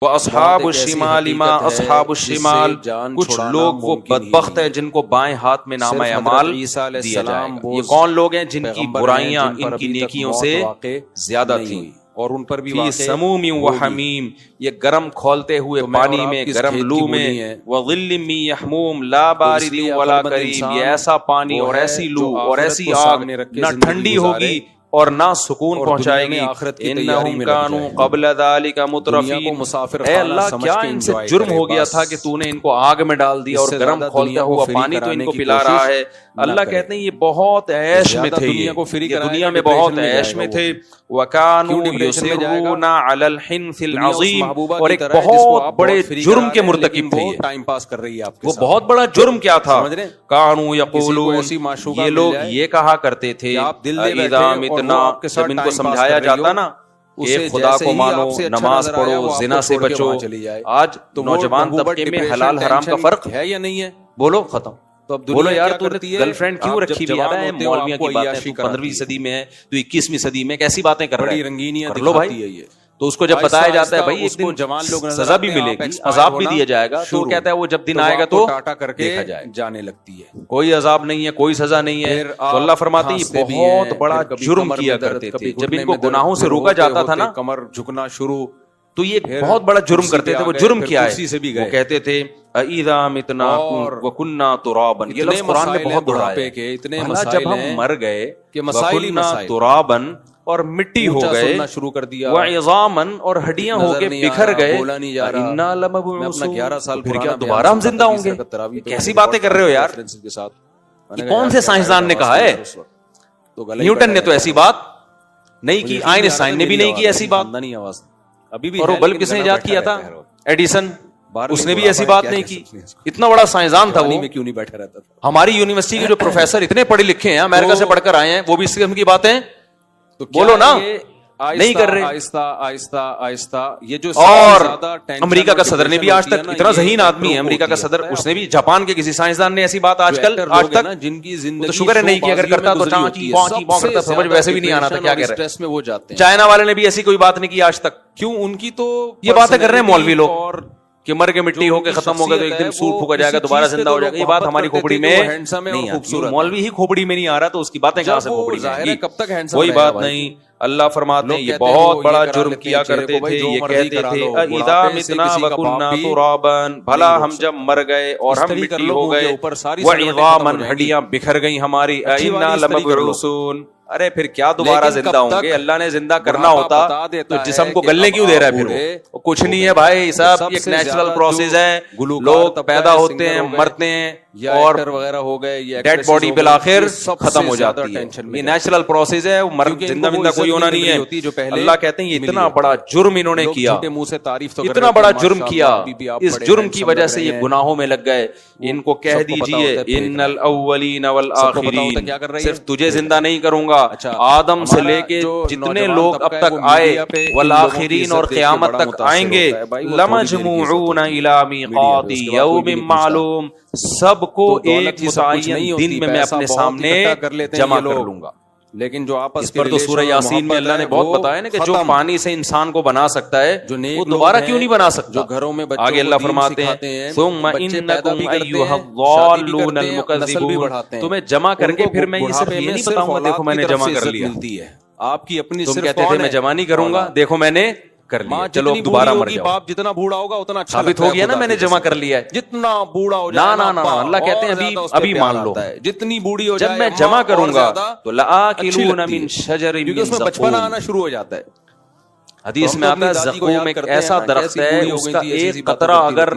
وَأَصْحَابُ الشِّمَالِ مَا أَصْحَابُ الشِّمَالِ، کچھ لوگ وہ بدبخت ہیں جن کو بائیں ہاتھ میں نامہ اعمال دیا جائے گا۔ یہ کون لوگ ہیں؟ جن کی برائیاں ان کی نیکیوں سے زیادہ تھیں۔ اور ان پر بھی فی سموم و حمیم، یہ گرم کھولتے ہوئے پانی میں، گرم لو میں، وظل من یحموم لا بارد ولا کریم، یہ ایسا پانی اور ایسی لو اور ایسی آگ نہ ٹھنڈی ہوگی اور نہ سکون پہنچائے گی۔ انہم کانوا قبل ذلک مترفین، اے اللہ کیا ان سے جرم ہو گیا تھا کہ تو نے ان کو آگ میں ڈال دیا اور گرم کھولتا ہوا پانی تو ان کو پلا رہا ہے۔ اللہ کہتے ہیں یہ بہت عیش میں تھے، یہ دنیا میں بہت عیش میں تھے۔ وَكَانُوا يُصِرُّونَ عَلَى الْحِنْثِ الْعَظِيمِ، اور ایک بہت بڑے جرم کے مرتکب تھے۔ ٹائم پاس کر رہی ہے آپ وہ بہت بڑا جرم کیا تھا؟ کانوا یقولون، یہ لوگ یہ کہا کرتے تھے اذا متنا، جب ان کو سمجھایا جاتا نا ایک خدا کو مانو، نماز پڑھو، زنا سے بچو۔ آج نوجوان طبقے میں حلال حرام کا فرق ہے یا نہیں ہے؟ بولو ختم۔ بولو یار تو گرل فرینڈ کیوں رکھی ہوئی ہے؟ مولویوں کی باتیں، 15ویں صدی میں ہے تو 21ویں صدی میں کیسی باتیں کر رہے ہیں؟ رنگینیاں لو بھائی۔ تو اس کو جب بتایا جاتا ہے بھائی ایک دن جوان لوگ سزا بھی ملے گی، عذاب بھی دیا جائے گا، تو کہتا ہے وہ جب دن آئے گا تو ٹاٹا کر کے دیکھا جائے، جانے لگتی ہے، کوئی عذاب نہیں ہے، کوئی سزا نہیں ہے۔ تو اللہ فرماتے ہیں یہ بہت بڑا جرم کیا کرتے تھے۔ جب ان کو گناہوں سے روکا جاتا تھا نا، کمر جھکنا شروع، تو یہ بہت بڑا جرم کرتے تھے۔ وہ جرم کیا ہے؟ وہ کہتے تھے اذا متنا وکنا ترابا، یہ لفظ قرآن میں بہت دہرایا ہے۔ جب ہم مر گئے کہ وکنا ترابا، اور مٹی ہو گئے، شروع کر دیا، وعظاما، اور ہڈیاں ہو کے بکھر گئے، انا لمبعوثون، پھر کیا دوبارہ ہم زندہ ہوں گے؟ کیسی باتیں کر رہے ہو یار؟ یہ کون سے سائنسدان نے کہا ہے؟ نیوٹن نے تو ایسی بات نہیں کی، آئنسٹائن نے بھی نہیں کی ایسی بات، اور وہ بلب کس نے ایجاد کیا تھا؟ ایڈیسن، اس نے بھی ایسی بات نہیں کی۔ اتنا بڑا سائنسدان تھا وہ، کیوں نہیں بیٹھا رہتا تھا؟ ہماری یونیورسٹی کے جو پروفیسر اتنے پڑھے لکھے ہیں، امریکہ سے پڑھ کر آئے ہیں، وہ بھی اس قسم کی باتیں بولو نا، نہیں کر رہے۔ آہستہ آہستہ آہستہ یہ جو، اور امریکہ کا صدر نے بھی آج تک، اتنا ذہین آدمی ہے امریکہ کا صدر، اس نے بھی، جاپان کے کسی سائنسدان نے ایسی بات آج تک، جن کی زندگی تو شکر ہے نہیں کہ اگر کرتا تو چانچی کرتا، سمجھ ویسے بھی نہیں آنا تھا کیا کہہ رہے ہیں، وہ جاتے ہیں۔ چائنا والے نے بھی ایسی کوئی بات نہیں کی آج تک، کیوں؟ ان کی تو یہ باتیں کر رہے ہیں مولوی لوگ کہ مر کے مٹی ہو کے ختم ہو گئے تو ایک دن سور پھونکا جائے گا، دوبارہ زندہ ہو جائے گا۔ یہ بات ہماری کھوپڑی میں نہیں آتی، مولوی ہی کھوپڑی میں نہیں آ رہا تو اس کی باتیں کہاں سے کھوپڑی میں آئیں گی؟ کب تک کوئی بات نہیں۔ اللہ فرماتے ہیں یہ بہت بڑا جرم کیا کرتے تھے، یہ کہتے تھے اذا متنا وکنا ترابا، بھلا ہم جب مر گئے اور ہم مٹی ہو گئے، وعظاما، ہڈیاں بکھر گئی ہماری، انا لمبعوثون، ارے پھر کیا دوبارہ زندہ ہوں گے؟ اللہ نے زندہ کرنا ہوتا تو جسم کو گلنے کیوں دے رہا ہے؟ پھر کچھ نہیں ہے بھائی، سب ایک نیچرل پروسیس ہے، لوگ پیدا ہوتے ہیں، مرتے ہیں، اور وغیرہ ہو گئے، ڈیڈ باڈی بالآخر ختم ہو جاتی ہے۔ یہ نیچرل پروسیس ہے، زندہ بندہ کوئی ہونا نہیں ہے۔ اللہ کہتے ہیں اتنا بڑا جرم انہوں نے کیا، اتنا بڑا جرم کیا، اس جرم کی وجہ سے یہ گناہوں میں لگ گئے۔ ان کو کہہ دیجئے ان الاولین والآخرین، صرف تجھے زندہ نہیں کروں گا، آدم سے لے کے جتنے لوگ اب تک آئے، والآخرین، اور قیامت تک آئیں گے، لمجموعون الی میقات یوم معلوم، سب کو ایک متعین دن میں اپنے سامنے جمع کر لوں گا۔ لیکن جو آپس اس پر تو سورہ یاسین میں اللہ نے بہت بتایا نا کہ جو پانی سے انسان کو بنا سکتا ہے وہ دوبارہ کیوں نہیں بنا سکتا؟ جو گھروں میں آگے اللہ فرماتے ہیں ثم انکم ایھا الضالون المکذبون، تمہیں جمع کر کے پھر میں یہ صرف یہ نہیں بتاؤں گا دیکھو میں نے جمع کر لیا، آپ کی اپنی، تم کہتے تھے میں جمع نہیں کروں گا، دیکھو میں نے کر لیا، چلو دوبارہ مر جاؤ۔ باپ جتنا بوڑھا ہوگا اتنا اچھا ثابت ہو گیا نا میں نے جمع کر لیا ہے۔ جتنا بوڑھا ہو جائے نا اللہ کہتے ہیں ابھی مان لو، جتنی بوڑھی ہو جائے جب میں جمع کروں گا تو لآکلون من شجر من کیونکہ اس میں بچپنا آنا شروع ہو جاتا ہے۔ حدیث میں آتا ہے زقوم ایک ایسا درخت ہے، اس کا ایک قطرہ اگر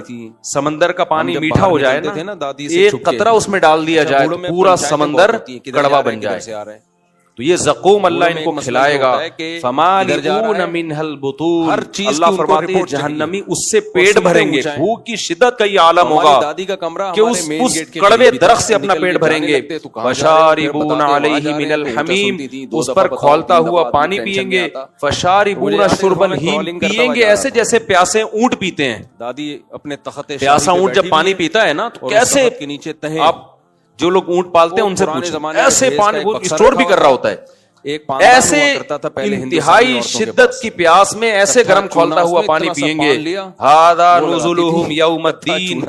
سمندر کا پانی میٹھا ہو جائے نا، ایک قطرہ اس میں ڈال دیا جائے تو پورا سمندر کڑوا بن جائے۔ تو یہ زقوم اللہ ان کو کھلائے گا، فمالئون منها البطون، اللہ فرماتے ہیں جہنمی اس سے پیٹ بھریں گے، بھوک کی شدت کا یہ عالم ہوگا کہ اس کڑوے درخت سے اپنا پیٹ بھریں گے، فشاربون علیہ من الحمیم، اس پر کھولتا ہوا پانی پیئیں گے، فشاربون شرب الہیم، پیئیں گے ایسے جیسے پیاسے اونٹ پیتے ہیں۔ دادی اپنے تخت پیاسا اونٹ جب پانی پیتا ہے نا تو کیسے، آپ جو لوگ اونٹ پالتے ہیں ان سے پوچھیں، ایسے پانی وہ اسٹور بھی کر رہا ہوتا ہے، ایک پاندان ایسے ہوا کرتا تھا پہلے انتہائی شدت کی پیاس میں ایسے گرم کھولتا ہوا پانی پیئیں گے. ھذا نزلہم یوم الدین,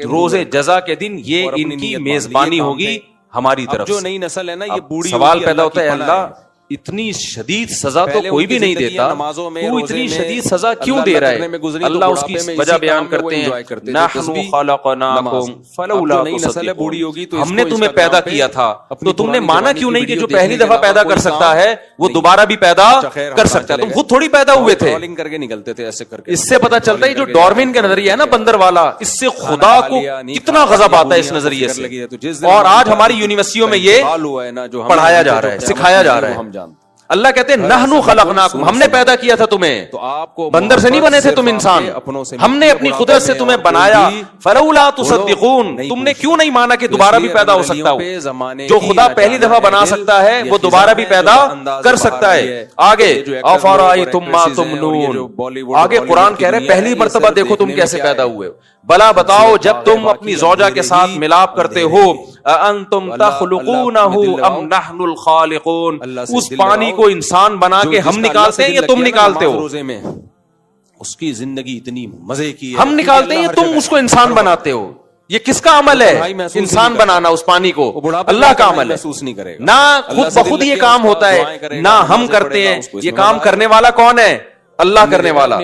روز جزا کے دن یہ ان کی میزبانی ہوگی ہماری طرف. جو نئی نسل ہے نا یہ بوڑھی سوال پیدا ہوتا ہے اللہ اتنی شدید سزا تو کوئی بھی نہیں دیتا, تو اتنی شدید سزا کیوں دے رہا ہے؟ اللہ اس کی وجہ بیان کرتے ہیں نحن خلقناکم فلولا تصدقون, ہم نے تمہیں پیدا کیا تھا تو تم نے مانا کیوں نہیں کہ جو پہلی دفعہ پیدا کر سکتا ہے وہ دوبارہ بھی پیدا کر سکتا ہے؟ تم خود تھوڑی پیدا ہوئے تھے. کر کے نکلتے تھے ایسے کر کے. اس سے پتا چلتا ہے جو ڈارون کا نظریہ ہے نا بندر والا, اس سے خدا کو کتنا غضب آتا ہے اس نظریے سے, اور آج ہماری یونیورسٹیوں میں یہ پڑھایا جا رہا ہے, سکھایا جا رہا ہے. اللہ کہتے ہیں نحنو خلقناکم, ہم نے پیدا کیا تھا تمہیں, تو آپ کو بندر سے نہیں بنے تھے تم انسان, ہم نے اپنی قدرت سے تمہیں بنایا. فلولا تصدقون, تم نے کیوں نہیں مانا کہ دوبارہ بھی پیدا ہو سکتا ہو؟ جو خدا پہلی دفعہ بنا سکتا ہے وہ دوبارہ بھی پیدا کر سکتا ہے. آگے افرأیتم ما تمنون, آگے قرآن کہہ رہے پہلی مرتبہ دیکھو تم کیسے پیدا ہوئے. بلا بتاؤ جب تم اپنی زوجہ کے ساتھ ملاپ کرتے ہو, انتم تخلقونہ ام نحن الخالقون, اس پانی کو انسان بنا کے ہم نکالتے ہیں یا تم نکالتے ہو؟ اس کی زندگی اتنی مزے کی ہے, ہم نکالتے ہیں یا تم اس کو انسان بناتے ہو؟ یہ کس کا عمل ہے انسان بنانا اس پانی کو؟ اللہ کا عمل ہے. محسوس نہیں کرے گا, نہ خود بخود یہ کام ہوتا ہے نہ ہم کرتے ہیں, یہ کام کرنے والا کون ہے؟ اللہ کرنے والا.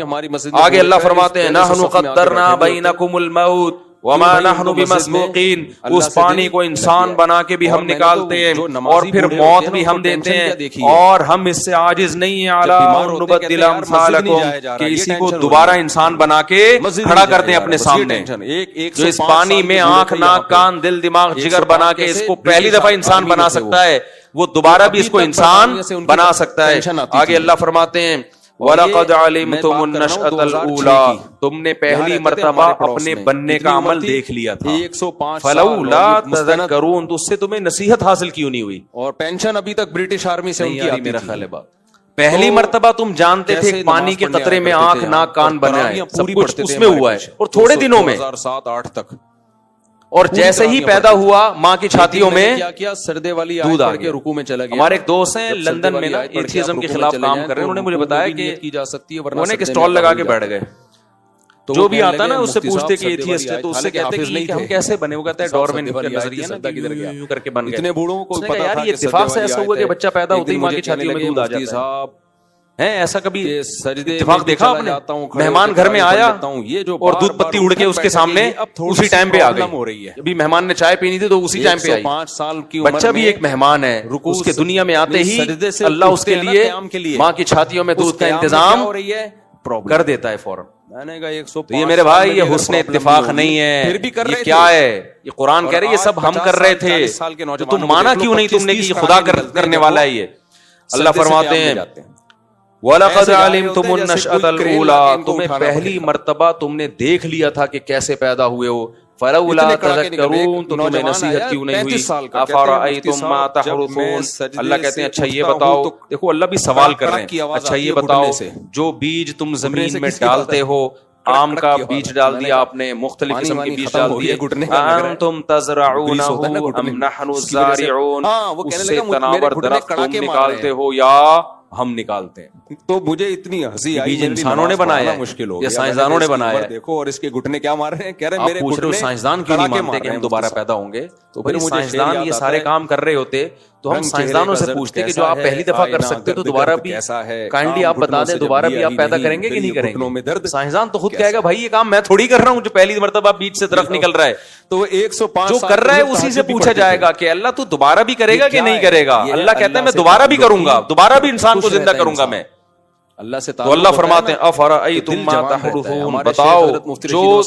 آگے اللہ فرماتے ہیں نحن قدرنا بینکم الموت وما نحن بمسبوقین, اس پانی کو انسان بنا کے بھی ہم نکالتے ہیں اور پھر موت بھی ہم دیتے ہیں, اور ہم اس سے عاجز نہیں ہیں علی ان نبدل امثالکم, کہ اسی کو دوبارہ انسان بنا کے کھڑا کر دیں اپنے سامنے. جو اس پانی میں آنکھ ناک کان دل دماغ جگر بنا کے اس کو پہلی دفعہ انسان بنا سکتا ہے, وہ دوبارہ بھی اس کو انسان بنا سکتا ہے. آگے اللہ فرماتے ہیں وَلَقَدْ عَلِمْتُمُ النَّشْأَةَ الْأُولَىٰ, تم نے پہلی مرتبہ اپنے بننے کا عمل دیکھ لیا تھا. فَلَوْلَا تَذَكَّرُونَ, تو اس سے تمہیں نصیحت حاصل کیوں نہیں ہوئی؟ اور پینشن ابھی تک برٹش آرمی سے ان کی آتی میرا خیال ہے بات. پہلی مرتبہ تم جانتے تھے پانی کے قطرے میں آنکھ ناک کان بنا ہے, سب کچھ اس میں ہوا ہے, اور تھوڑے دنوں میں 2007-8 تک, اور جیسے ہی پیدا ہوا ماں کی چھاتیوں میں کیا سردے والی دودھ آ کے رکوع میں چلا گیا. ہمارے ایک دوست ہیں لندن میں نا ایتھیزم کے خلاف کام کر رہے ہیں, انہوں نے مجھے بتایا کہ کی جا سکتی ہے, انہوں نے ایک اسٹال لگا کے بیٹھ گئے. جو بھی آتا نا اس سے پوچھتے کہ ایتھیسٹ ہے تو اس سے کہتے ہیں کہ ہم کیسے بنے, وہ کہتا ہے ڈارون کا نظریہ نا یوں کر کے بن گئے. اتنے بوڑھوں کو پتہ یار یہ اتفاق سے ایسا ہوا کہ بچہ پیدا ہوتے ہی ماں کی چھاتیوں میں دودھ آ جاتا ہے. ایسا کبھی اتفاق دیکھا آپ نے؟ مہمان گھر میں آیا اور دودھ پتی اڑ کے اس کے سامنے اسی ٹائم پہ آ گئی. ابھی مہمان نے چائے پینی تھی تو اسی ٹائم پہ آئی. 5 سال کی بچہ بھی ایک مہمان ہے, اس کے دنیا میں آتے ہی اللہ اس کے لیے ماں کی چھاتیوں میں دودھ کا انتظام کر دیتا ہے فوراً. تو یہ میرے بھائی یہ حسن اتفاق نہیں ہے, یہ کیا ہے؟ یہ قرآن کہہ رہے یہ سب ہم کر رہے تھے, تو تم مانا کیوں نہیں تم نے کہ خدا کرنے والا ہے یہ؟ اللہ فرماتے ہیں وَلَقَدْ عَلِمْتُمُ النَّشْأَةَ الْأُولَىٰ, تمہیں پہلی مرتبہ تم نے دیکھ لیا تھا کہ کیسے پیدا ہوئے ہو. فَلَوْلَا تَذَكَّرُونَ, تو تمہیں نصیحت کیوں نہیں ہوئی؟ أَفَرَأَيْتُم مَّا تَحْرُثُونَ, اللہ کہتے ہیں اچھا یہ بتاؤ, دیکھو اللہ بھی سوال کر رہے ہیں, اچھا یہ بتاؤ جو بیج تم زمین میں ڈالتے ہو, آم کا بیج ڈال دیا آپ نے, مختلف قسم کے بیج ڈال دیے, انتم تزرعونہ ام نحن الزارعون, اس سے تناور درخت تم نکالتے ہو یا ہم نکالتے ہیں؟ تو مجھے اتنی ہنسی آئی, بیج انسانوں نے بنایا مشکل ہو یا سائنسدانوں نے بنایا؟ دیکھو اور اس کے گھٹنے کیا مار رہے ہیں, کہہ رہے ہیں میرے پوچھ رہے ہو سائنسدان کیوں نہیں مانتے کہ ہم دوبارہ پیدا ہوں گے؟ تو پھر سائنسدان یہ سارے کام کر رہے ہوتے تو ہم سائنسدانوں سے پوچھتے کہ جو آپ پہلی دفعہ کر سکتے تو دوبارہ بھی کائنڈلی آپ بتا دیں دوبارہ بھی آپ پیدا کریں گے کہ نہیں کریں گے؟ سائنسدان تو خود کہے گا بھائی یہ کام میں تھوڑی کر رہا ہوں جو پہلی مرتبہ بیج سے درخت نکل رہا ہے. تو 105 جو کر رہا ہے اسی سے پوچھا جائے گا کہ اللہ تو دوبارہ بھی کرے گا کہ نہیں کرے گا؟ اللہ کہتا ہے میں دوبارہ بھی کروں گا, دوبارہ بھی انسان کو زندہ کروں گا میں. اللہ سے تو اللہ فرماتے ہیں افرأیتم ما تحرثون, بتاؤ جو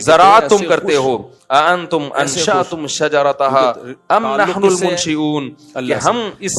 زراعت تم کرتے ہو, انتم انشأتم شجرتها ام نحن المنشئون, کہ ہم اس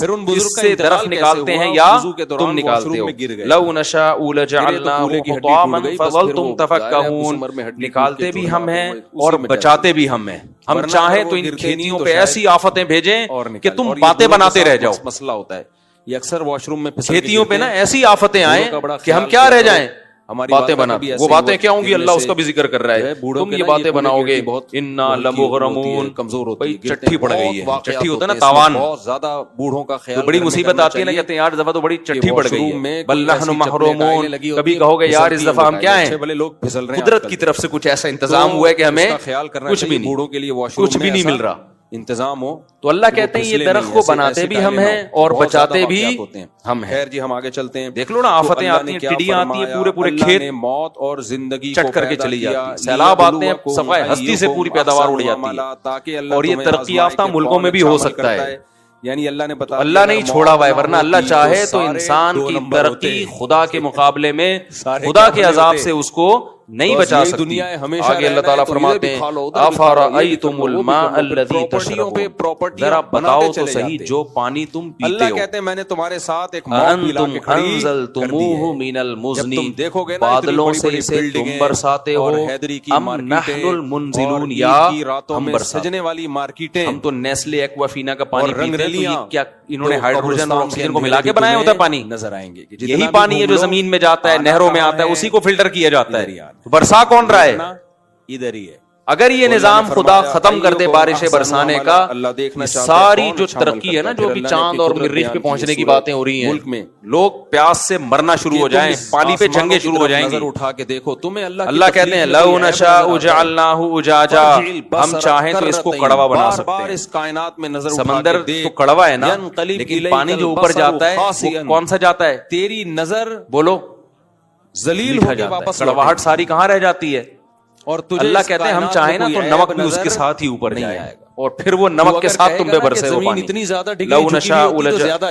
سے درخت نکالتے ہیں یا تم نکالتے ہو. لو نشاء لجعلناه حطاما فظلتم تفکہون, نکالتے بھی ہم ہیں اور بچاتے بھی ہم ہیں. ہم چاہیں تو ان کھیتیوں پہ ایسی آفتیں بھیجیں کہ تم باتیں بناتے رہ جاؤ. مسئلہ ہوتا ہے یہ اکثر واش روم میں کھیتیوں پہ نا ایسی آفتیں آئیں کہ ہم کیا رہ جائیں, ہماری باتیں بنا, وہ باتیں کیا ہوں گی اللہ اس کا بھی ذکر کر رہا ہے, تم یہ باتیں بناؤ گے انا لمغرمون, کمزور ہوتی ہے, چٹھی پڑ گئی ہے, چٹھی ہوتا ہے نا تاوان, بہت زیادہ بوڑھوں کا خیال, بڑی مصیبت آتی ہے نا, کہتے ہیں یار اس دفعہ تو بڑی چٹھی پڑ گئی ہے, بل نحن محرومون, کبھی کہو گے یار اس دفعہ ہم کیا ہیں, قدرت کی طرف سے کچھ ایسا انتظام ہوا ہے کہ ہمیں خیال کرنا کچھ بھی بوڑھوں کے لیے کچھ بھی نہیں مل رہا انتظام ہو. تو اللہ کہتے ہیں یہ درخت کو بناتے بھی ہم ہیں اور بچاتے بھی ہم ہیں. خیر جی ہم آگے چلتے ہیں. دیکھ لو نا آفتیں آتی ہیں, ٹڈیاں آتی ہیں, پورے پورے کھیت موت اور زندگی چٹ کر کے چلی جاتی ہیں, سیلاب آتے ہیں, صفائے ہستی سے پوری پیداوار اڑ جاتی ہے, اور یہ ترقی یافتہ ملکوں میں بھی ہو سکتا ہے. یعنی اللہ نے بتا اللہ نہیں چھوڑا ہوا ہے, ورنہ اللہ چاہے تو انسان کی ترقی خدا کے مقابلے میں خدا کے عذاب سے اس کو نہیں بچا سکتی. آگے اللہ تعالیٰ فرماتے ہیں افرأیتم الماء الذی تشربون, ذرا بتاؤ تو صحیح جو پانی تم پیتے ہو, اللہ کہتے ہیں میں نے تمہارے ساتھ ایک موت ملا کے کھڑی انزلتموہ من المزن, بادلوں سے اسے تم برساتے ہو, ام نحن المنزلون, یا ہم سجنے والی مارکیٹیں, ہم تو نیسلے ایکوافینا کا پانی پیتے ہیں, تو یہ کیا انہوں نے ہائیڈروجن اور آکسیجن کو ملا کے بنایا ہوتا ہے پانی, نظر آئیں گے یہی پانی ہے جو زمین میں جاتا ہے, نہروں میں آتا ہے, اسی کو فلٹر کیا جاتا ہے. برسا کون رہا ہے, ادھر ہی ہے. اگر یہ نظام خدا ختم کر دے بارشیں برسانے کا, ساری جو ترقی ہے نا, جو بھی چاند اور مریخ پہ پہنچنے کی باتیں ہو رہی ہیں, ملک میں لوگ پیاس سے مرنا شروع ہو جائیں, پانی پہ جنگیں شروع ہو جائیں گی. اٹھا کے دیکھو تمہیں اللہ کہتے ہیں لو نشاء جعلناہ اجاجا, ہم چاہیں تو اس کو کڑوا بنا سکتے ہیں. اس کائنات میں نظر سمندر تو کڑوا ہے نا, لیکن پانی جو اوپر جاتا ہے وہ کون سا جاتا ہے, تیری نظر بولو ذلیل ہو کے واپس, کڑواہٹ ساری کہاں رہ جاتی ہے. اور اللہ کہتے ہیں ہم چاہیں نا تو نمک بھی اس کے ساتھ ہی اوپر جائے گا, اور پھر وہ نمک کے ساتھ تم پہ برسے وہ پانی. اتنی زیادہ لو نشاء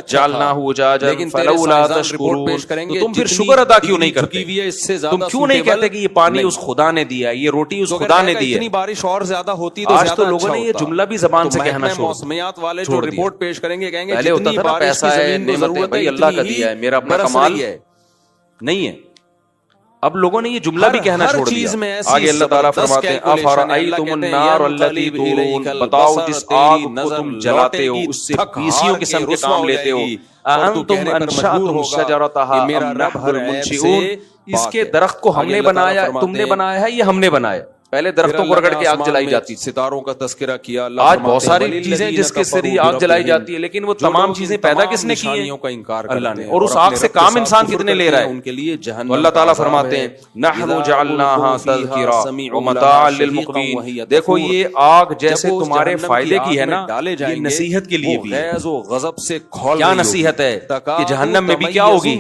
جعلناہ اجاجا فلولا تشکرون, تو تم پھر شکر ادا کیوں نہیں کرتے, تم کیوں نہیں کہتے کہ یہ پانی اس خدا نے دیا, یہ روٹی اس خدا نے دی ہے. اتنی بارش اور زیادہ ہوتی آج تو لوگوں نے یہ جملہ بھی زبان سے کہنا موسمیات والے جو رپورٹ پیش کریں گے کہیں گے پہلے ہوتا تھا نا پیسہ ہے, نعمت ہے, بھائی اللہ کا دیا ہے, میرا اپنا کمال نہیں ہے. اب لوگوں نے یہ جملہ بھی کہنا چھوڑ دیا. آگے اللہ تعالیٰ فرماتے ہیں افرأیتم النار التی تورون, بتاؤ جس آگ کو تم جلاتے ہو اس سے بیسیوں قسم کے کام لیتے ہو, اانتم انشأتم شجرتها ام نحن المنشئون, اس کے درخت کو ہم نے بنایا, تم نے بنایا ہے, یہ ہم نے بنایا. پہلے درختوں کو رگڑ کے آگ جلائی جاتی تھی, ستاروں کا تذکرہ کیا. آج بہت ساری چیزیں جس کے ذریعے آگ جلائی جاتی ہے, لیکن وہ تمام چیزیں پیدا کس نے کی ہیں, اللہ نے. اور اس آگ سے کام انسان کتنے لے رہا ہے, ان کے لیے جہنم. اللہ تعالیٰ فرماتے ہیں نحن جعلناها تذکرا ومتاعا للمقوین, دیکھو یہ آگ جیسے تمہارے فائدے کی ہے نا, یہ نصیحت کے لیے بھی ہے. غضب سے کیا نصیحت ہے کہ جہنم میں بھی کیا ہوگی,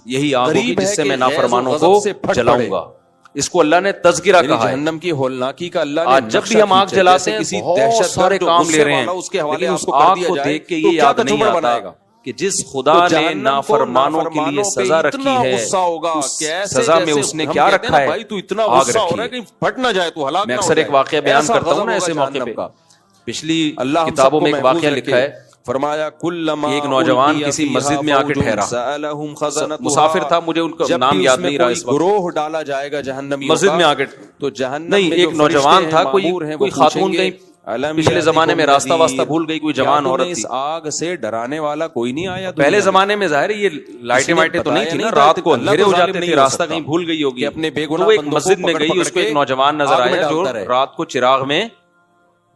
یہی آگ ہوگی جس سے میں نافرمانوں کو جلاؤں گا. اس کو اللہ نے تذکرہ کہا ہے. جہنم کی ہولناکی کا اللہ نے, آج جب بھی ہم آگ جلاتے ہیں بہت سارے کام لے رہے ہیں, لیکن اس آگ کو دیکھ کے یہ یاد نہیں آتا کہ جس خدا نے نافرمانوں کے لیے سزا رکھی ہے, سزا میں اس نے کیا رکھا ہے, آگ رکھی ہے. پھٹ نہ جائے تو ہلاک. میں اکثر ایک واقعہ بیان کرتا ہوں نا ایسے موقع پہ, پچھلی کتابوں میں ایک واقعہ لکھا ہے. فرمایا ایک نوجوان کسی مسجد میں آ کے ٹھہرا, مسافر تھا, مجھے ان کا نام یاد نہیں رہا اس وقت, گروہ ڈالا جائے گا جہنم مسجد میں آ کے, تو جہنم نہیں ایک نوجوان تھا, کوئی خاتون کہیں پچھلے زمانے میں راستہ واسطہ بھول گئی, کوئی جوان عورت تھی. آگ سے ڈرانے والا کوئی نہیں آیا. پہلے زمانے میں ظاہر ہے یہ لائٹیں وائٹیں تو نہیں تھی نا, رات کو اندھیرے ہو جاتے تھے, راستہ کہیں بھول گئی ہوگی. اپنے تو ایک مسجد میں گئی, اس کو ایک نوجوان نظر آیا جو رات کو چراغ میں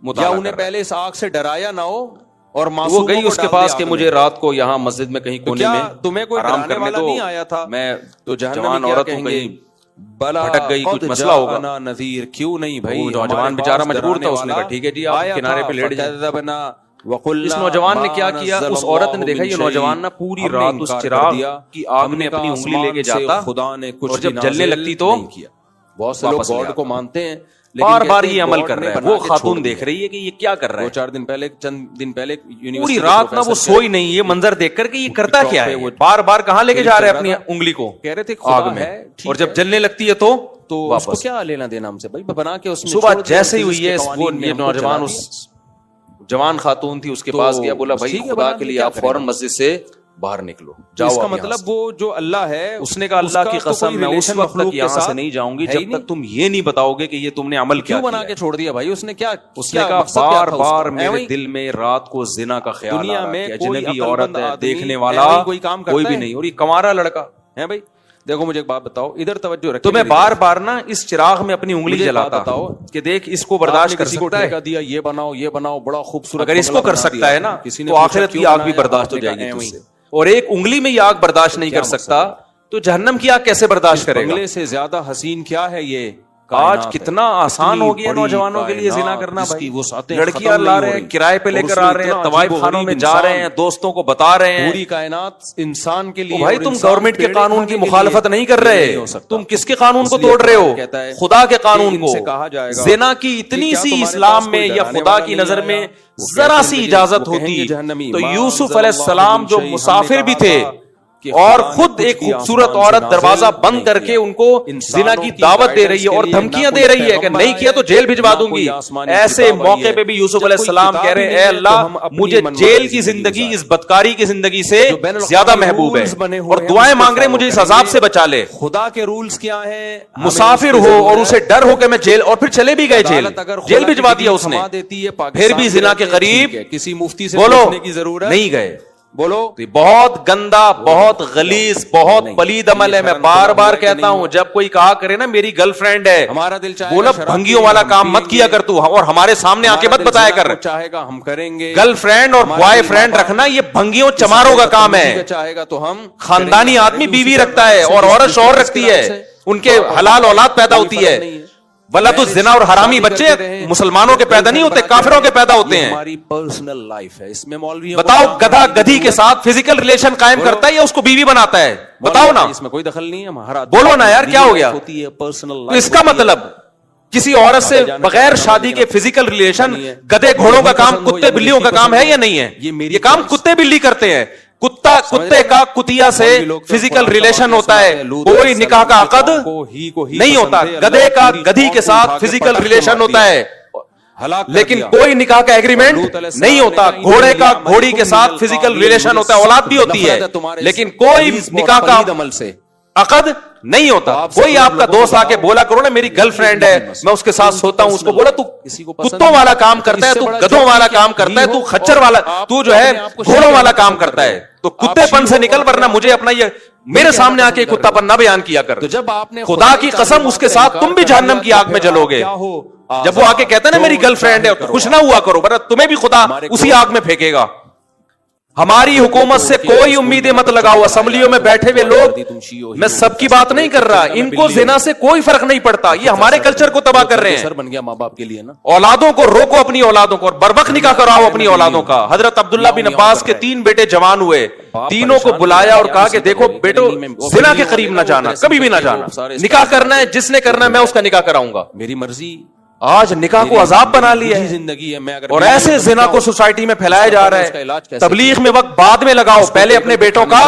مطالعہ, انہیں پہلے اس آگ سے ڈرایا نہ ہو, اور وہ گئی اس کے پاس کہ مجھے رات کو یہاں مسجد میں کہیں کونے میں تمہیں کوئی آرام کرنے دو, نہیں آیا تھا. میں تو جوان عورت ہوں گئی, بھٹک گئی, کچھ مسئلہ ہوگا. نذیر کیوں نہیں بھائی, نوجوان بیچارہ مجبور تھا, اس نے کہا ٹھیک ہے جی آپ کنارے پہ لیٹ جائیں. اس نوجوان نے کیا کیا, اس عورت نے دیکھا یہ نوجوان نا پوری رات اس چراغ کی آگ میں اپنی انگلی لے کے جاتا, خدا نے کچھ اور جب جلنے لگتی تو بہت سے لوگ گاڈ کو مانتے ہیں, بار بار یہ عمل کر رہا ہے. وہ خاتون دیکھ رہی ہے کہ یہ کیا کر رہا ہے. 4 دن پہلے, چند دن پہلے پوری رات نہ وہ سوئی نہیں, یہ منظر دیکھ کر کہ یہ کرتا کیا ہے, بار بار کہاں لے کے جا رہے ہیں اپنی انگلی کو, کہہ رہے تھے آگ میں, اور جب جلنے لگتی ہے تو اس کو کیا لینا دینا ہم سے بھائی, بنا کے اس نے صبح جیسے ہی ہوئی ہے وہ یہ نوجوان, اس جوان خاتون تھی, اس کے پاس گیا, بولا بھائی خدا کے لیے آپ فوراً مسجد سے باہر نکلو, جاؤ. اس کا مطلب وہ جو اللہ ہے, اس نے کہا اللہ کی قسم میں اس وقت تک یہاں سے نہیں جاؤں گی جب تک تم یہ نہیں بتاؤ گے کہ یہ تم نے عمل کیا بنا کے چھوڑ دیا. بھائی اس نے کیا, اس نے کہا بار بار میرے دل میں رات کو زنا کا خیال, دنیا میں اجنبی عورت ہے, دیکھنے والا کوئی بھی نہیں, اور یہ کنوارا لڑکا ہے بھائی, دیکھو مجھے ایک بات بتاؤ, ادھر توجہ رکھیں. تو میں بار بار نا اس چراغ میں اپنی انگلی جلاتا ہوں کہ دیکھ اس کو برداشت کر سکتا ہے, دیا یہ بناؤ بڑا خوبصورت, اگر اس کو کر سکتا ہے نا تو آخرت کی آگ بھی برداشت ہو جائے گی تجھ سے. اور ایک انگلی میں یہ آگ برداشت نہیں کر سکتا تو جہنم کی آگ کیسے برداشت کرے گا؟ بنگلے سے زیادہ حسین کیا ہے یہ؟ آج کتنا آسان ہو گیا نوجوانوں کے لیے زنا کرنا بھائی. لڑکیاں لا رہے ہیں, کرائے پہ لے کر آ رہے ہیں, طوائف خانوں میں جا رہے ہیں, دوستوں کو بتا رہے ہیں. پوری کائنات انسان کے لیے. بھائی تم گورنمنٹ کے قانون کی مخالفت نہیں کر رہے, تم کس کے قانون کو توڑ رہے ہو؟ خدا کے قانون کو. زنا کی اتنی سی اسلام میں یا خدا کی نظر میں ذرا سی اجازت ہوتی تو یوسف علیہ السلام جو مسافر بھی تھے اور خود ایک خوبصورت عورت دروازہ بند کر کے ان کو زنا کی دعوت دے رہی ہے اور دھمکیاں دے رہی ہے کہ نہیں کیا تو جیل بھجوا دوں گی, ایسے موقع پہ بھی یوسف علیہ السلام کہہ رہے ہیں اے اللہ مجھے جیل کی زندگی اس بدکاری کی زندگی سے زیادہ محبوب ہے, اور دعائیں مانگ رہے مجھے اس عذاب سے بچا لے. خدا کے رولز کیا ہیں؟ مسافر ہو اور اسے ڈر ہو کہ میں جیل, اور پھر چلے بھی گئے جیل بھجوا دیا اس نے, پھر بھی زنا کے قریب کسی مفتی سے بولو پوچھنے کی ضرورت نہیں گئے. بولو بہت گندا, بہت غلیظ, بہت پلید عمل ہے. میں بار بار کہتا ہوں جب کوئی کہا کرے نا میری گرل فرینڈ ہے, ہمارا دل چاہے بولا بھنگیوں والا کام مت کیا کر تو, اور ہمارے سامنے آ کے مت بتایا کر. چاہے گا ہم کریں گے. گرل فرینڈ اور بوائے فرینڈ رکھنا یہ بھنگیوں چماروں کا کام ہے. چاہے گا تو ہم. خاندانی آدمی بیوی رکھتا ہے اور عورت شوہر رکھتی ہے, ان کے حلال اولاد پیدا ہوتی ہے. ولد الزنا اور حرامی بچے مسلمانوں کے پیدا نہیں ہوتے, کافروں کے پیدا ہوتے ہیں. ہماری پرسنل لائف ہے, اس میں مولوی بتاؤ گدھا گدھی کے ساتھ فزیکل ریلیشن قائم کرتا ہے یا اس کو بیوی بناتا ہے؟ بتاؤ نا, اس میں کوئی دخل نہیں ہے ہمارا. بولو نا یار کیا ہو گیا؟ پرسنل تو اس کا مطلب کسی عورت سے بغیر شادی کے فزیکل ریلیشن گدھے گھوڑوں کا کام, کتے بلیوں کا کام ہے یا نہیں ہے؟ یہ کام کتے بلی کرتے ہیں. کتے کا کتیا سے فزیکل ریلیشن ہوتا ہے, کوئی نکاح کا عقد نہیں ہوتا. گدھے کا گدھی کے ساتھ فزیکل ریلیشن ہوتا ہے لیکن کوئی نکاح کا ایگریمنٹ نہیں ہوتا. گھوڑے کا گھوڑی کے ساتھ فزیکل ریلیشن ہوتا ہے, اولاد بھی ہوتی ہے لیکن کوئی نکاح کا عمل سے عقد نہیں ہوتا. کوئی آپ کا دوست آ کے بولا کرو نا میری گرل فرینڈ ہے میں اس کے ساتھ سوتا ہوں, اس کو بولا تو کتوں والا کام کرتا ہے, تو گدھوں والا کام کرتا ہے, تو خچر والا, تو جو ہے گھوڑوں والا کام کرتا ہے. تو کتے پن سے نکل, ورنہ مجھے اپنا یہ میرے سامنے آ کے کتا پن نہ بیان کیا کر. جب آپ نے خدا کی قسم اس کے ساتھ تم بھی جہنم کی آگ میں جلو گے. جب وہ آ کے کہتا ہے نا میری گرل فرینڈ ہے, خوش نہ ہوا کرو ورنہ تمہیں بھی خدا اسی آگ میں پھینکے گا. ہماری حکومت سے کوئی امیدیں مت لگاؤ. اسمبلیوں میں بیٹھے ہوئے لوگ, میں سب کی بات نہیں کر رہا, ان کو زنا سے کوئی فرق نہیں پڑتا. یہ ہمارے کلچر کو تباہ کر رہے ہیں. بن گیا ماں باپ کے لیے نا. اولادوں کو روکو, اپنی اولادوں کو, اور بر وقت نکاح کراؤ اپنی اولادوں کا. حضرت عبداللہ بن عباس کے 3 بیٹے جوان ہوئے, تینوں کو بلایا اور کہا کہ دیکھو بیٹو زنا کے قریب نہ جانا, کبھی بھی نہ جانا. نکاح کرنا ہے جس نے کرنا ہے میں اس کا نکاح کراؤں گا. میری مرضی. آج نکاح کو عذاب بنا لیا ہے زندگی ہے. میں اگر اور ایسے زنا کو سوسائٹی میں پھیلایا جا رہا ہے. تبلیغ میں وقت بعد میں لگاؤ, پہلے اپنے بیٹوں کا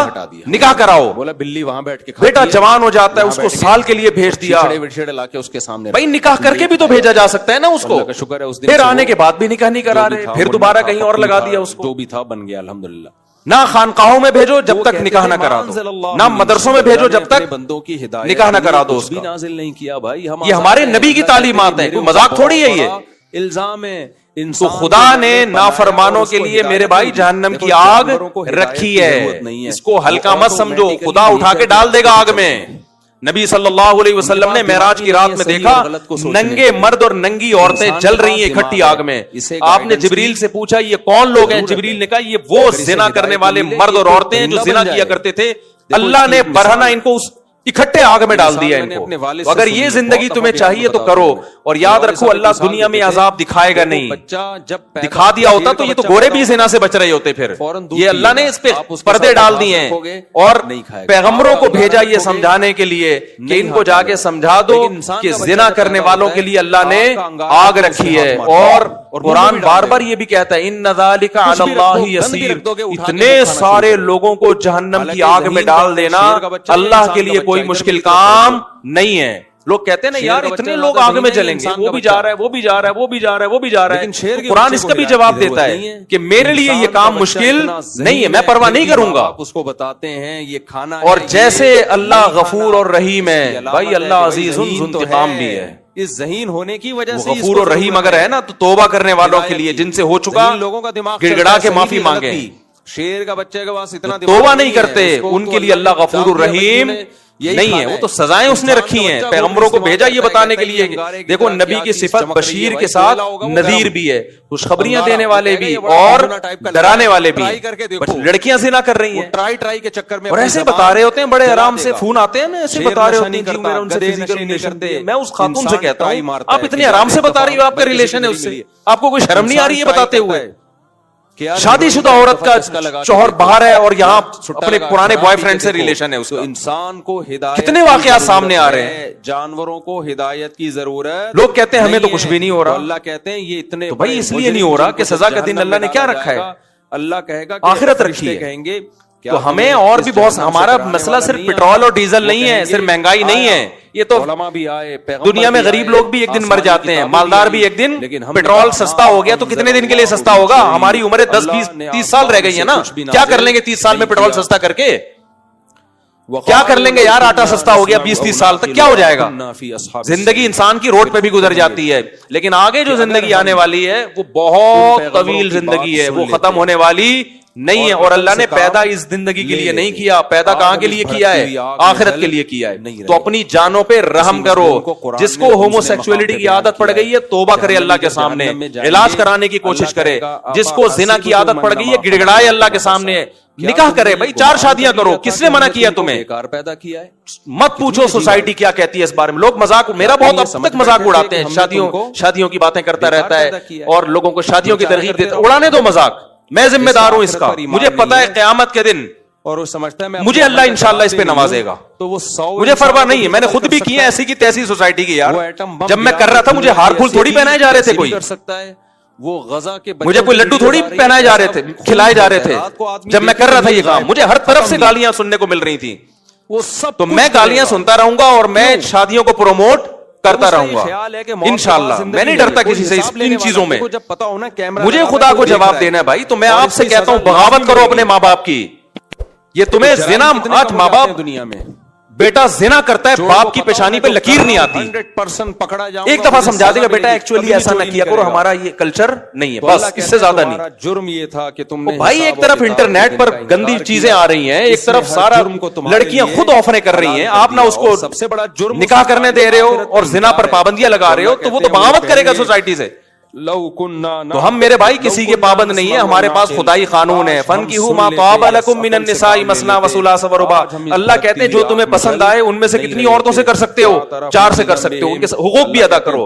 نکاح کراؤ. بولا بلی وہاں بیٹھ کے بیٹا جوان ہو جاتا ہے, اس کو سال کے لیے بھیج دیا. لا کے اس کے سامنے بھائی نکاح کر کے بھی تو بھیجا جا سکتا ہے نا اس کو. شکر ہے اس دن پھر آنے کے بعد بھی نکاح نہیں کرا رہے, پھر دوبارہ کہیں اور لگا دیا اس کو. جو بھی تھا بن گیا الحمدللہ. نہ خانقاہوں میں بھیجو جب تک نکاح نہ کرا دو, نہ مدرسوں میں بھیجو جب تک بندوں کی ہدایت نکاح نہ کرا دو. اس بھی نازل نہیں کیا بھائی. یہ ہمارے نبی کی تعلیمات ہیں, کوئی مذاق تھوڑی ہے. یہ الزام ہے. تو خدا نے نافرمانوں کے لیے میرے بھائی جہنم کی آگ رکھی ہے. اس کو ہلکا مت سمجھو, خدا اٹھا کے ڈال دے گا آگ میں. نبی صلی اللہ علیہ وسلم نے معراج کی رات میں دیکھا ننگے مرد اور ننگی عورتیں جل رہی ہیں اکٹھی آگ میں. آپ نے جبریل سے پوچھا یہ کون لوگ ہیں؟ جبریل نے کہا یہ وہ زنا کرنے والے مرد اور عورتیں ہیں جو زنا کیا کرتے تھے. اللہ نے برہنہ ان کو اکٹھے آگ میں ڈال دیا ان کو. اگر یہ زندگی تمہیں چاہیے تو کرو, اور یاد رکھو اللہ دنیا میں عذاب دکھائے گا نہیں. دکھا دیا ہوتا تو یہ تو گورے بھی زنا سے بچ رہے ہوتے. پھر یہ اللہ نے اس پہ پردے ڈال دیے ہیں اور پیغمبروں کو بھیجا یہ سمجھانے کے لیے کہ ان کو جا کے سمجھا دو کہ زنا کرنے والوں کے لیے اللہ نے آگ رکھی ہے. اور قرآن بار بار یہ بھی کہتا ہے ان ذالک علی اللہ یسیر. اتنے سارے لوگوں کو جہنم کی آگ میں ڈال دینا اللہ کے لیے کوئی مشکل کام نہیں ہے. لوگ کہتے ہیں نا یار اتنے لوگ آگ میں جلیں گے, وہ بھی جا رہا ہے, وہ بھی جا رہا ہے, وہ بھی جا رہا ہے, وہ بھی جا رہا ہے. قرآن اس کا بھی جواب دیتا ہے کہ میرے لیے یہ کام مشکل نہیں ہے, میں پرواہ نہیں کروں گا. اس کو بتاتے ہیں یہ کھانا. اور جیسے اللہ غفور اور رحیم ہے, بھائی اللہ عزیز ذو انتقام بھی ہے. اس ذہین ہونے کی وجہ سے غفور اور رحیم اگر ہے نا تو توبہ کرنے والوں کے لیے, جن سے ہو چکا لوگوں کا دماغ گڑ گڑا کے معافی مانگے. شیر کا بچے کے پاس اتنا توبہ نہیں کرتے ان کے لیے اللہ غفور الرحیم نہیں ہے, وہ تو سزائیں اس نے رکھی ہیں, پیغمبروں کو بھیجا یہ بتانے کے لیے. دیکھو نبی کی صفت بشیر کے ساتھ نذیر بھی ہے, خوشخبریاں دینے والے بھی اور ڈرانے والے بھی. لڑکیاں زنا کر رہی ہیں ٹرائی کے چکر میں, اور ایسے بتا رہے ہوتے ہیں, بڑے آرام سے فون آتے ہیں نا, ایسے بتا رہے ہوتے ہیں کہ میرا ان سے فزیکل ریلیشن ہے. میں اس خاتون سے کہتا ہوں آپ اتنے آرام سے بتا رہی ہو آپ کا ریلیشن ہے اس سے, آپ کو کوئی شرم نہیں آ رہی ہے بتاتے ہوئے؟ شادی شدہ عورت کا شوہر باہر ہے اور یہاں اپنے پرانے بوائے فرینڈ سے ریلیشن ہے اس کا. انسان کو ہدایت, کتنے واقعات سامنے آ رہے ہیں. جانوروں کو ہدایت کی ضرورت, لوگ کہتے ہیں ہمیں تو کچھ بھی نہیں ہو رہا. اللہ کہتے ہیں یہ اتنے, تو بھائی اس لیے نہیں ہو رہا کہ سزا کا دن اللہ نے کیا رکھا ہے, اللہ کہے گا آخرت رکھی ہے. کہیں گے تو ہمیں اور بھی بہت, ہمارا مسئلہ صرف پیٹرول اور ڈیزل نہیں ہے, صرف مہنگائی نہیں ہے. یہ تو دنیا میں غریب لوگ بھی ایک دن مر جاتے ہیں, مالدار بھی ایک دن. پیٹرول سستا ہو گیا تو کتنے دن کے لیے سستا ہوگا؟ ہماری عمریں 10-20-30 سال رہ گئی ہیں نا, کیا کر لیں گے 30 سال میں پیٹرول سستا کر کے؟ کیا کر لیں گے یار, آٹا سستا ہو گیا 20-30 سال تک, کیا ہو جائے گا؟ زندگی انسان کی روڈ پہ بھی گزر جاتی ہے, لیکن آگے جو زندگی آنے والی ہے وہ بہت طویل زندگی ہے, وہ ختم ہونے والی نہیں ہے. اور اللہ نے پیدا اس زندگی کے لیے نہیں کیا, پیدا کہاں کے لیے کیا ہے؟ آخرت کے لیے کیا ہے. تو اپنی جانوں پہ رحم کرو. جس کو ہومو سیکسولیٹی کی عادت پڑ گئی ہے توبہ کرے اللہ کے سامنے, علاج کرانے کی کوشش کرے. جس کو زنا کی عادت پڑ گئی ہے گڑ گڑائے اللہ کے سامنے, نکاح کرے. بھائی 4 شادیاں کرو, کس نے منع کیا تمہیں؟ پیدا کیا ہے. مت پوچھو سوسائٹی کیا کہتی ہے اس بارے میں. لوگ مذاق, میرا بہت اب تک مذاق اڑاتے ہیں, شادیوں کی باتیں کرتا رہتا ہے اور لوگوں کو شادیوں کی ترغیب دیتا. اڑانے دو مذاق, میں ذمہ دار ہوں اس کا. مجھے پتا ہے قیامت کے دن اور وہ سمجھتا ہے مجھے اللہ انشاءاللہ اس پہ نوازے گا, تو وہ مجھے پرواہ نہیں ہے. میں نے خود بھی کی ہے ایسی کی تیسی سوسائٹی کی یار. جب میں کر رہا تھا مجھے ہار پھول تھوڑی پہنائے جا رہے تھے, کوئی وہ غزہ کے مجھے کوئی لڈو تھوڑی پہنائے جا رہے تھے, کھلائے جا رہے تھے. جب میں کر رہا تھا یہ کام مجھے ہر طرف سے گالیاں سننے کو مل رہی تھی. وہ سب تو میں گالیاں سنتا رہوں گا اور میں شادیوں کو پروموٹ کرتا رہوں گا انشاءاللہ. میں نہیں ڈرتا کسی سے ان چیزوں میں. مجھے خدا کو جواب دینا ہے بھائی. تو میں آپ سے کہتا ہوں بغاوت کرو اپنے ماں باپ کی. یہ تمہیں زنا, آج ماں باپ دنیا میں بیٹا زنا کرتا ہے, باپ کی پیشانی پہ لکیر نہیں آتی. 100% پکڑا جاؤں, ایک دفعہ سمجھا دے گا بیٹا ایکچولی ایسا نہ کیا کرو, ہمارا یہ کلچر نہیں ہے, بس اس سے زیادہ نہیں. جرم یہ تھا کہ تم نے بھائی ایک طرف انٹرنیٹ پر گندی چیزیں آ رہی ہیں, ایک طرف سارا لڑکیاں خود آفریں کر رہی ہیں, آپ نہ اس کو سب سے بڑا جرم نکاح کرنے دے رہے ہو اور زنا پر پابندیاں لگا رہے ہو, تو وہ تو بغاوت کرے گا سوسائٹی سے. تو ہم میرے بھائی کسی کے پابند نہیں ہے, ہمارے پاس خدائی قانون ہے. فَانكِحُوا مَا طَابَ لَكُم مِّنَ النِّسَاءِ مَثْنَىٰ وَثُلَاثَ وَرُبَاعَ. اللہ کہتے ہیں جو تمہیں پسند آئے ان میں سے کتنی عورتوں سے کر سکتے ہو, 4 سے کر سکتے ہو, ان کے حقوق بھی ادا کرو.